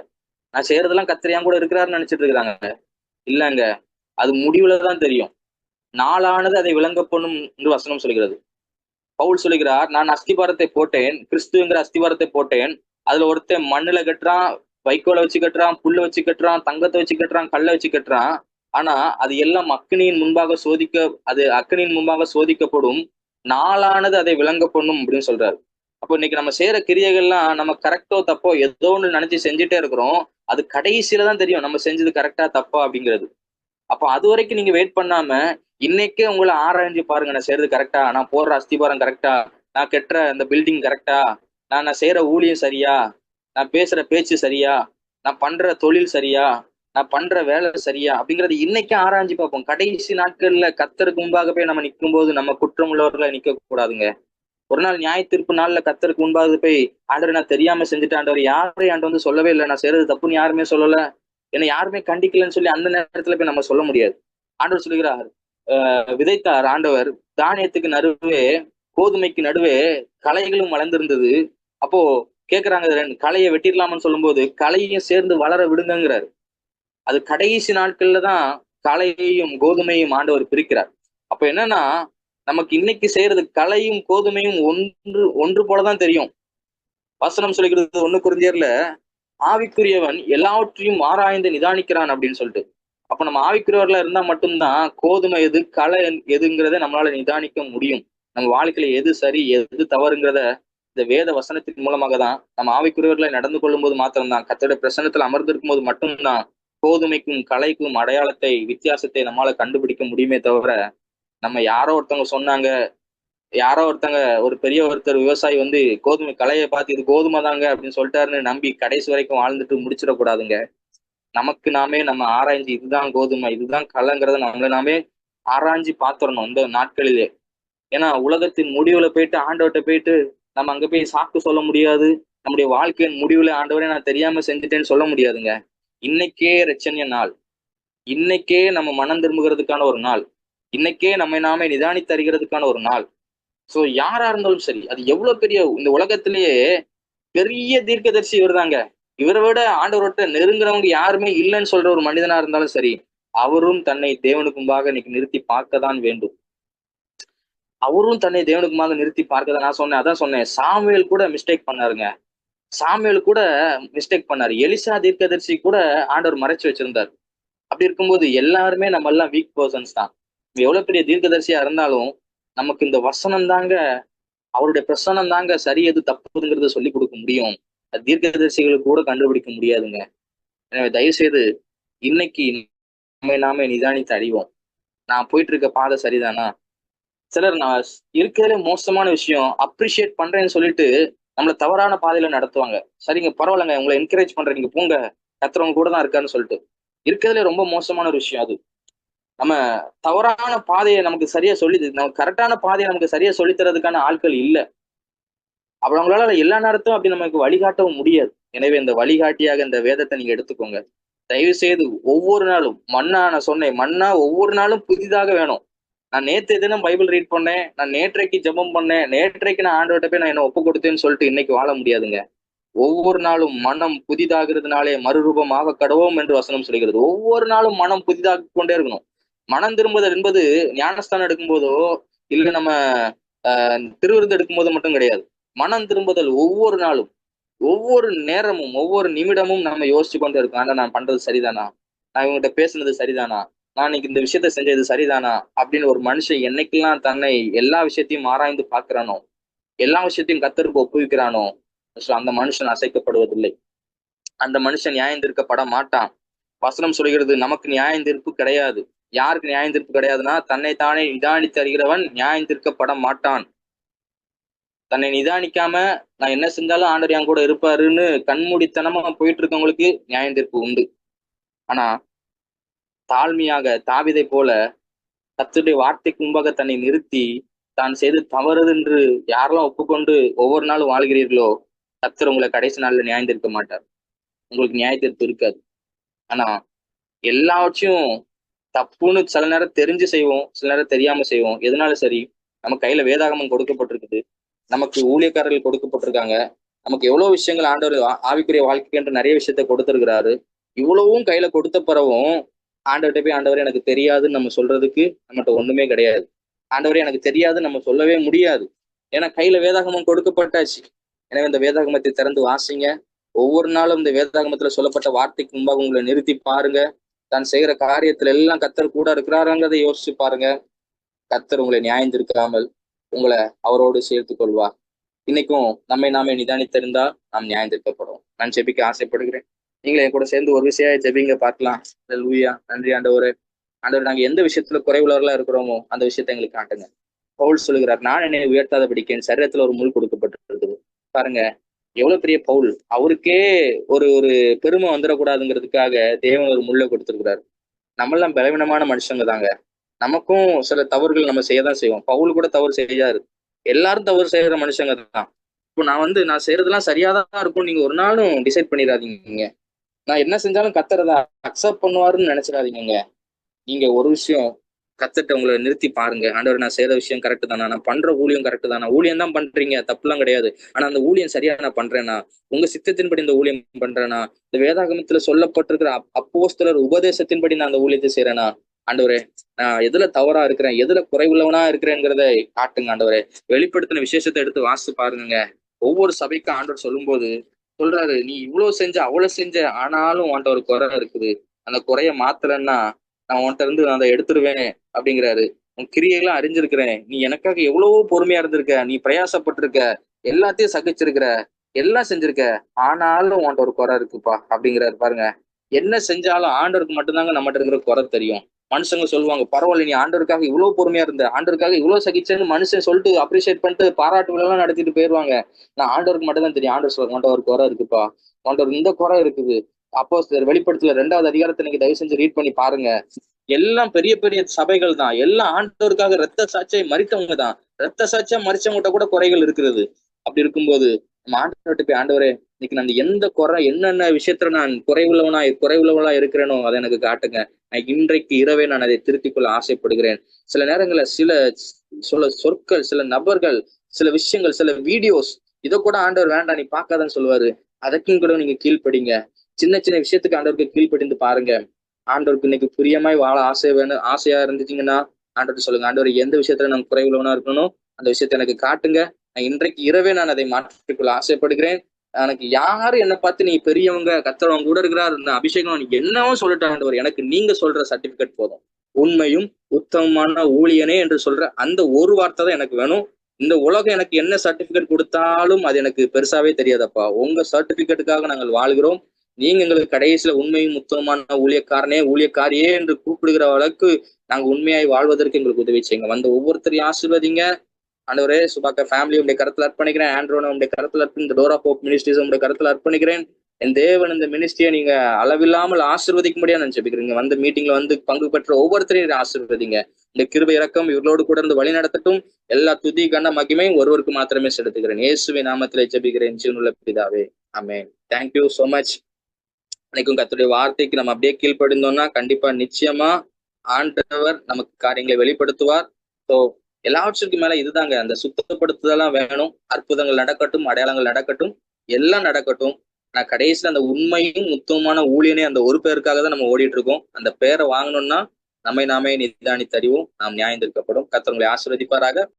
நான் செய்யறதெல்லாம் கர்த்தர் என் கூட இருக்கிறாருன்னு நினைச்சிட்டு இருக்கிறாங்க. இல்லங்க, அது முடிவுலதான் தெரியும். நாளானது அதை விளங்க பண்ணும் என்று வசனம் சொல்கிறது. பவுல் சொல்லுகிறார், நான் அஸ்திபாரத்தை போட்டேன், கிறிஸ்துங்கிற அஸ்திபாரத்தை போட்டேன். அதுல ஒருத்தன் மண்ணுல கட்டுறான், வைக்கோலை வச்சு கட்டுறான், புல்ல வச்சு கட்டுறான், தங்கத்தை வச்சு கட்டுறான், கல்லை வச்சு கட்டுறான். ஆனா அது எல்லாம் அக்கினியின் முன்பாக சோதிக்கப்படும். நாளானது அதை விளங்க பண்ணும் அப்படின்னு சொல்றாரு. அப்போ இன்னைக்கு நம்ம செய்யற கிரியைகள்லாம் நம்ம கரெக்டோ தப்போ ஏதோ ஒண்ணு நினைச்சு செஞ்சுட்டே இருக்கிறோம். அது கடைசியில தான் தெரியும் நம்ம செஞ்சது கரெக்டா தப்பா அப்படிங்கிறது. அப்போ அது வரைக்கும் நீங்க வெயிட் பண்ணாம இன்னைக்கே உங்களை ஆராய்ஞ்சு பாருங்க, நான் செய்யறது கரெக்டா, நான் போடுற அஸ்திபாரம் கரெக்டா, நான் கட்டுற அந்த பில்டிங் கரெக்டா, நான் செய்யற ஊழியம் சரியா, நான் பேசுற பேச்சு சரியா, நான் பண்ற தொழில் சரியா, நான் பண்ற வேலை சரியா அப்படிங்கறது இன்னைக்கே ஆராய்ஞ்சு பார்ப்போம். கடைசி நாட்கள்ல கர்த்தருக்கு முன்பாக போய் நம்ம நிற்கும் போது நம்ம குற்றம் உள்ளவர்களை நிக்க கூடாதுங்க. ஒரு நாள் நியாய தீர்ப்பு நாள்ல கர்த்தருக்கு முன்பாக போய், ஆண்டவர் நான் தெரியாம செஞ்சுட்டேன், ஆண்டவர் யாரையும் ஆண்டு சொல்லவே இல்லை, நான் செய்யறது தப்புன்னு யாருமே சொல்லல, என்னை யாருமே கண்டிக்கலன்னு சொல்லி அந்த நேரத்துல போய் நம்ம சொல்ல முடியாது. ஆண்டவர் சொல்லுகிறார், விதைத்தார் ஆண்டவர், தானியத்துக்கு நடுவே கோதுமைக்கு நடுவே களைகளும் வளர்ந்திருந்தது. அப்போ கேக்குறாங்க, களையை வெட்டிடலாமான்னு சொல்லும் போது களையையும் சேர்ந்து வளர விடுங்கிறாரு. அது கடைசி நாட்கள்ல தான் களையையும் கோதுமையும் ஆண்டவர் பிரிக்கிறார். அப்ப என்னன்னா நமக்கு இன்னைக்கு செய்யறது களையும் கோதுமையும் ஒன்று போலதான் தெரியும். வசனம் சொல்லிக்கிறது 1 கொரிந்தியர்ல, ஆவிக்குரியவன் எல்லாவற்றையும் ஆராய்ந்து நிதானிக்கிறான் அப்படின்னு சொல்லிட்டு. அப்ப நம்ம ஆவிக்குரியவர்களா இருந்தா மட்டும்தான் கோதுமை எது களை எதுங்கிறத நம்மளால நிதானிக்க முடியும். நம்ம வாழ்க்கையில எது சரி எது தவறுங்கிறத இந்த வேத வசனத்தின் மூலமாக தான் நம்ம ஆவிக்குரியவர்களை நடந்து கொள்ளும் போது மாத்திரம்தான், கர்த்தருடைய பிரசன்னத்துல அமர்ந்திருக்கும் போது மட்டும்தான் கோதுமைக்கும் களைக்கும் வித்தியாசத்தை நம்மளால கண்டுபிடிக்க முடியுமே தவிர, நம்ம யாரோ ஒருத்தங்க ஒரு பெரிய ஒருத்தர் விவசாயி கோதுமை களையை பார்த்து இது கோதுமை தாங்க அப்படின்னு சொல்லிட்டாருன்னு நம்பி கடைசி வரைக்கும் வாழ்ந்துட்டு முடிச்சிடக்கூடாதுங்க. நமக்கு நாமே நம்ம ஆராய்ஞ்சு இதுதான் கோதுமை இதுதான் களைங்கிறத நம்மள நாமே ஆராய்ஞ்சு பாத்துறணும் இந்த நாட்களிலே. ஏன்னா உலகத்தின் முடிவுல போயிட்டு ஆண்டவர்கிட்ட போயிட்டு நம்ம அங்க போய் சாக்கு சொல்ல முடியாது. நம்முடைய வாழ்க்கையின் முடிவுல ஆண்டவரே நான் தெரியாம செஞ்சுட்டேன்னு சொல்ல முடியாதுங்க. இன்னைக்கே ரட்சணிய நாள், இன்னைக்கே நம்ம மனம் திரும்புகிறதுக்கான ஒரு நாள், இன்னைக்கே நம்மை நாமே நிதானித்து அறிகிறதுக்கான ஒரு நாள். சோ யாரா இருந்தாலும் சரி, அது எவ்வளவு பெரிய இந்த உலகத்திலேயே பெரிய தீர்க்கதரிசி இவர் தாங்க. இவரை விட ஆண்டவர்கிட்ட நெருங்குறவங்க யாருமே இல்லைன்னு சொல்ற ஒரு மனிதனா இருந்தாலும் சரி, அவரும் தன்னை தேவனுக்கு முன்பாக இன்னைக்கு நிறுத்தி பார்க்கதான் வேண்டும். அவரும் தன்னை தேவனுக்குமாக நிறுத்தி பார்க்கறத நான் சொன்னேன். அதான் சொன்னேன். சாமுவேல் கூட மிஸ்டேக் பண்ணாருங்க. சாமுவேல் கூட மிஸ்டேக் பண்ணாரு. எலிசா தீர்க்கதரிசி கூட ஆண்டவர் மறைச்சு வச்சிருந்தார். அப்படி இருக்கும்போது எல்லாருமே நம்ம எல்லாம் வீக் பர்சன்ஸ் தான். எவ்வளவு பெரிய தீர்க்கதரிசியா இருந்தாலும் நமக்கு இந்த வசனம் தாங்க, அவருடைய பிரசனம் தாங்க சரி எது தப்புங்கிறத சொல்லி கொடுக்க முடியும். அது தீர்க்கதரிசிகளுக்கு கூட கண்டுபிடிக்க முடியாதுங்க. எனவே தயவு செய்து இன்னைக்கு நம்மை நாமே நிதானித்து அறிவோம். நான் போயிட்டு இருக்க பாதை சரிதானா? சிலர் நான் இருக்கிறதுல மோசமான விஷயம் அப்ரிஷியேட் பண்றேன்னு சொல்லிட்டு நம்மள தவறான பாதையில நடத்துவாங்க. சரிங்க, பரவாயில்லைங்க, உங்களை என்கரேஜ் பண்றேன், நீங்க போங்க, கத்துறவங்க கூட தான் இருக்காருன்னு சொல்லிட்டு. இருக்கிறதுல ரொம்ப மோசமான ஒரு விஷயம் அது. நம்ம தவறான பாதையை நமக்கு சரியா நம்ம கரெக்டான பாதையை நமக்கு சரியா சொல்லி தரதுக்கான ஆட்கள் இல்ல. அவங்களால எல்லா நேரத்தும் அப்படி நமக்கு வழிகாட்டவும் முடியாது. எனவே இந்த வழிகாட்டியாக இந்த வேதத்தை நீங்க எடுத்துக்கோங்க. தயவு செய்து ஒவ்வொரு நாளும் மன்னா, நான் சொன்னேன், மன்னா ஒவ்வொரு நாளும் புதிதாக வேணும். நான் நேற்று தினம் பைபிள் ரீட் பண்ணேன், நான் நேற்றைக்கு ஜெபம் பண்ணேன், நேற்றைக்கு நான் ஆண்டவர்கிட்ட போய் நான் என்ன ஒப்பு கொடுத்தேன்னு சொல்லிட்டு இன்னைக்கு வாழ முடியாதுங்க. ஒவ்வொரு நாளும் மனம் புதிதாகிறதுனாலே மறுரூபமாக கடவோம் என்று வசனம் சொல்கிறது. ஒவ்வொரு நாளும் மனம் புதிதாக கொண்டே இருக்கணும். மனம் திரும்புதல் என்பது ஞானஸ்தானம் எடுக்கும் போதோ இல்ல நம்ம திருவிருந்து எடுக்கும் போது மட்டும் கிடையாது. மனம் திரும்புதல் ஒவ்வொரு நாளும், ஒவ்வொரு நேரமும், ஒவ்வொரு நிமிடமும் நம்ம யோசிச்சு கொண்டே இருக்கோம். ஆனா நான் பண்றது சரிதானா? நான் இவங்ககிட்ட பேசுனது சரிதானா? நான் இன்னைக்கு இந்த விஷயத்த செஞ்சது சரிதானா? அப்படின்னு ஒரு மனுஷன் என்னைக்கெல்லாம் தன்னை எல்லா விஷயத்தையும் ஆராய்ந்து பார்க்கிறானோ, எல்லா விஷயத்தையும் கர்த்தருக்கு ஒப்புவிக்கிறானோ, அந்த மனுஷன் அசைக்கப்படுவதில்லை. அந்த மனுஷன் நியாயந்தீர்க்கப்பட மாட்டான். வசனம் சொல்கிறது நமக்கு நியாயந்தீர்ப்பு கிடையாது. யாருக்கு நியாயந்தீர்ப்பு கிடையாதுன்னா, தன்னைத்தானே நிதானித்து அறிகிறவன் நியாயந்தீர்க்கப்பட மாட்டான். தன்னை நிதானிக்காம நான் என்ன செஞ்சாலும் ஆண்டவர் என் கூட இருப்பாருன்னு கண்மூடித்தனமா போயிட்டு இருக்கவங்களுக்கு நியாயந்தீர்ப்பு உண்டு. ஆனா தாழ்மையாக தாவீதை போல கர்த்தருடைய வார்த்தைக்கு முன்பாக தன்னை நிறுத்தி தான் செய்து தவறுது என்று யாரெல்லாம் ஒப்புக்கொண்டு ஒவ்வொரு நாளும் வாழ்கிறீர்களோ, கர்த்தர் உங்களை கடைசி நாள்ல நியாயந்தீர்க்க மாட்டார். உங்களுக்கு நியாயத்தீர்ப்பு இருக்காது. ஆனா எல்லாவற்றையும் தப்புன்னு சில நேரம் தெரிஞ்சு செய்வோம், சில நேரம் தெரியாம செய்வோம். எதனால சரி, நம்ம கையில வேதாகமம் கொடுக்கப்பட்டிருக்குது, நமக்கு ஊழியக்காரர்கள் கொடுக்கப்பட்டிருக்காங்க, நமக்கு எவ்வளவு விஷயங்கள் ஆண்டவர் ஆவிக்குரிய வாழ்க்கை என்று நிறைய விஷயத்த கொடுத்திருக்கிறாரு. இவ்வளவும் கையில கொடுத்த பிறவும் ஆண்டவர்கிட்ட போய் ஆண்டவரே எனக்கு தெரியாதுன்னு நம்ம சொல்றதுக்கு நம்மகிட்ட ஒண்ணுமே கிடையாது. ஆண்டவரே எனக்கு தெரியாதுன்னு நம்ம சொல்லவே முடியாது. ஏன்னா கையில வேதாகமம் கொடுக்கப்பட்டாச்சு. எனவே இந்த வேதாகமத்தை திறந்து வாசிங்க. ஒவ்வொரு நாளும் இந்த வேதாகமத்துல சொல்லப்பட்ட வார்த்தைக்கு முன்பாக உங்களை நிறுத்தி பாருங்க. தான் செய்யற காரியத்துல எல்லாம் கர்த்தர் கூட இருக்கிறாருங்கிறதை யோசிச்சு பாருங்க. கர்த்தர் உங்களை நியாயந்திருக்காமல் உங்களை அவரோடு சேர்த்து கொள்வார். இன்னைக்கும் நம்மை நாமே நிதானித்திருந்தால் நாம் நியாயந்திருக்கப்படும். நான் ஜெபிக்க ஆசைப்படுகிறேன். நீங்களே என் கூட சேர்ந்து ஒரு விஷயம் ஜெபிங்க பார்க்கலாம். அல்லேலூயா. நன்றி ஆண்டவரே. ஆண்டவர், நாங்க எந்த விஷயத்துல குறைவுள்ளவர்களா இருக்கிறோமோ அந்த விஷயத்த எங்களுக்கு காட்டுங்க. பவுல் சொல்லுகிறார், நான் என்னை உயர்த்தாதபடிக்கு என் சரீரத்துல ஒரு முள் கொடுக்கப்பட்டிருக்குது. பாருங்க, எவ்வளவு பெரிய பவுல். அவருக்கே ஒரு ஒரு பெருமை வந்துடக்கூடாதுங்கிறதுக்காக தேவன் ஒரு முள்ளை கொடுத்திருக்கிறாரு. நம்மெல்லாம் பலவீனமான மனுஷங்க தாங்க. நமக்கும் சில தவறுகள் நம்ம செய்யதான் செய்வோம். பவுல் கூட தவறு செய்யாரு. எல்லாரும் தவறு செய்யற மனுஷங்க தான். இப்போ நான் செய்யறதெல்லாம் சரியாதான் இருக்கும் நீங்க ஒரு நாளும் டிசைட் பண்ணிடாதீங்க. நான் என்ன செஞ்சாலும் கர்த்தர் அக்செப்ட் பண்ணுவாருன்னு நினைச்சிடாதீங்க. நீங்க ஒரு விஷயம் கர்த்தர்ட்ட உங்களை நிறுத்தி பாருங்க. ஆண்டவர், நான் செய்யற விஷயம் கரெக்ட் தானா? நான் பண்ற ஊழியம் கரெக்ட் தானா? ஊழியம் தான் பண்றீங்க, தப்புலாம் கிடையாது. ஆனா அந்த ஊழியம் சரியா நான் பண்றேனா? உங்க சித்தத்தின்படி இந்த ஊழியம் பண்றேனா? இந்த வேதாகமத்துல சொல்லப்பட்டிருக்கிற அப்போஸ்தலர் உபதேசத்தின்படி நான் அந்த ஊழியத்தை செய்யறேனா? ஆண்டவரே, நான் எதுல தவறா இருக்கிறேன், எதுல குறைவுள்ளவனா இருக்கிறேங்கிறத காட்டுங்க ஆண்டவரே. வெளிப்படுத்தின விசேஷத்தை எடுத்து வாசித்து பாருங்க. ஒவ்வொரு சபைக்கும் ஆண்டவர் சொல்லும்போது சொல்றாரு, நீ இவ்வளவு செஞ்ச அவ்வளவு செஞ்ச, ஆனாலும் உன்ட்ட ஒரு குறை இருக்குது. அந்த குறைய மாத்தலன்னா நான் உன்கிட்ட இருந்து அதை எடுத்துருவேன் அப்படிங்கிறாரு. உன் கிரியைகளாம் அறிஞ்சிருக்கிறேன். நீ எனக்காக எவ்வளவோ பொறுமையா இருந்திருக்க, நீ பிரயாசப்பட்டிருக்க, எல்லாத்தையும் சகிச்சிருக்கிற, எல்லாம் செஞ்சிருக்க, ஆனாலும் உன்கிட்ட ஒரு குறை இருக்குப்பா அப்படிங்கிறாரு. பாருங்க, என்ன செஞ்சாலும் ஆண்டவருக்கு மட்டும்தாங்க நம்மகிட்ட இருக்கிற குறை தெரியும். மனுஷங்க சொல்லுவாங்க, பரவாயில்ல, நீ ஆண்டவருக்காக இவ்வளவு பொறுமையா இருந்த, ஆண்டவருக்காக இவ்வளவு சகிச்சேன்னு மனுஷன் சொல்லிட்டு அப்ரிஷியேட் பண்ணிட்டு பாராட்டு விழா எல்லாம் நடத்திட்டு போயிருவாங்க. நான் ஆண்டவருக்கு மட்டும் தான் தெரியும். ஆண்டவர் சொல்ல உன்கிட்ட ஒரு குறை இருக்குப்பா, உன்கிட்ட இந்த குறை இருக்குது. அப்போ வெளிப்படுத்தல 2வது அதிகாரத்தை நீங்க தயவு செஞ்சு ரீட் பண்ணி பாருங்க. எல்லாம் பெரிய பெரிய சபைகள் தான். எல்லாம் ஆண்டவருக்காக ரத்த சாட்சியை மறித்தவங்க தான். ரத்த சாட்சியா மறிச்சவங்ககிட்ட கூட குறைகள் இருக்கிறது. அப்படி இருக்கும்போது நம்ம ஆண்டவர்கிட்ட போய், ஆண்டவரே, இன்னைக்கு நான் எந்த குறை, என்னென்ன விஷயத்துல நான் குறைவுள்ளவளா இருக்கிறேனோ அதை எனக்கு காட்டுங்க. நான் இன்றைக்கு இரவே நான் அதை திருத்திக் கொள்ள ஆசைப்படுகிறேன். சில நேரங்கள்ல சில சொற்கள், சில நபர்கள், சில விஷயங்கள், சில வீடியோஸ், இதை கூட ஆண்டவர் வேண்டாம் நீ பார்க்காதன்னு சொல்லுவாரு. அதற்கும் கூட நீங்க கீழ்ப்படிங்க. சின்ன சின்ன விஷயத்துக்கு ஆண்டவருக்கு கீழ்ப்படிந்து பாருங்க. ஆண்டவருக்கு இன்னைக்கு பிரியமாய் வாழ ஆசையா இருந்துட்டீங்கன்னா ஆண்டவர் சொல்லுங்க, ஆண்டவர் எந்த விஷயத்துல நான் குறைவுள்ளவனா இருக்கணும் அந்த விஷயத்த எனக்கு காட்டுங்க. நான் இன்றைக்கு இரவே நான் அதை மாற்றிக்கொள்ள ஆசைப்படுகிறேன். எனக்கு யாரு என்னை பார்த்து நீ பெரியவங்க, கர்த்தர் உங்க கூட இருக்கிறார், இந்த அபிஷேகம் நீ என்னவோ சொல்லட்டும் ஆண்டவர், எனக்கு நீங்க சொல்ற சர்டிபிகேட் போதும். உண்மையும் உத்தமமான ஊழியனே என்று சொல்ற அந்த ஒரு வார்த்தை தான் எனக்கு வேணும். இந்த உலகம் எனக்கு என்ன சர்டிபிகேட் கொடுத்தாலும் அது எனக்கு பெருசாவே தெரியாதப்பா. உங்க சர்டிபிகேட்டுக்காக நாங்கள் வாழ்கிறோம். நீங்க எங்களுக்கு கடைசியில உண்மையும் உத்தமமான ஊழியக்காரனே, ஊழியக்காரியே என்று கூப்பிடுகிற அளவுக்கு நாங்க உண்மையாய் வாழ்வதற்கு எங்களுக்கு உதவி செய்யுங்க. வந்த ஒவ்வொருத்தரையும் ஆசீர்வதிங்க. ஆண்டவரே, சுபாக்க ஃபேமிலி உடைய கருத்துல அர்ப்பணிக்கிறேன். ஆண்ட்ரோனை உடைய கருத்துல இந்த டோர் ஆஃப் ஹோப் மினிஸ்ட்ரிஸ் உடைய கருத்துல அர்ப்பணிக்கிறேன். என் தேவன் இந்த மினிஸ்ட்ரியை நீங்க அளவில்லாமல் ஆசீர்வதிக்க முடியாது நான் ஜெபிக்கிறீங்க. வந்து மீட்டிங்ல வந்து பங்கு பெற்ற ஒவ்வொருத்தரையும் ஆசீர்வதிங்க. இந்த கிருபை இறக்கம் இவர்களோடு கூட இருந்து வழி நடத்தட்டும். எல்லா துதி கன மகிமை ஒருவருக்கு மாத்திரமே செலுத்துகிறேன். இயேசுவின் நாமத்திலே ஜெபிக்கிறேன் ஜீவனுள்ள பிதாவே, ஆமென். Thank you so much. இன்னைக்கும் கர்த்தருடைய வார்த்தைக்கு நம்ம அப்படியே கீழ்ப்படிந்தோம்னா கண்டிப்பா நிச்சயமா ஆண்டவர் நமக்கு காரியங்களை வெளிப்படுத்துவார். ஸோ எல்லாவற்றுக்கும் மேல இதுதாங்க, அந்த சுத்தப்படுத்துதெல்லாம் வேணும். அற்புதங்கள் நடக்கட்டும், அடையாளங்கள் நடக்கட்டும், எல்லாம் நடக்கட்டும். நான் கடைசியில அந்த உண்மையும் உத்தமமான ஊழியனே அந்த ஒரு பேருக்காக தான் நம்ம ஓடிட்டு இருக்கோம். அந்த பேரை வாங்கணும்னா நம்மை நாமே நிதானித்தறிவோம், நாம் நியாயம் தீர்க்கப்படும். கர்த்தர் உங்களை ஆசீர்வதிப்பாராக.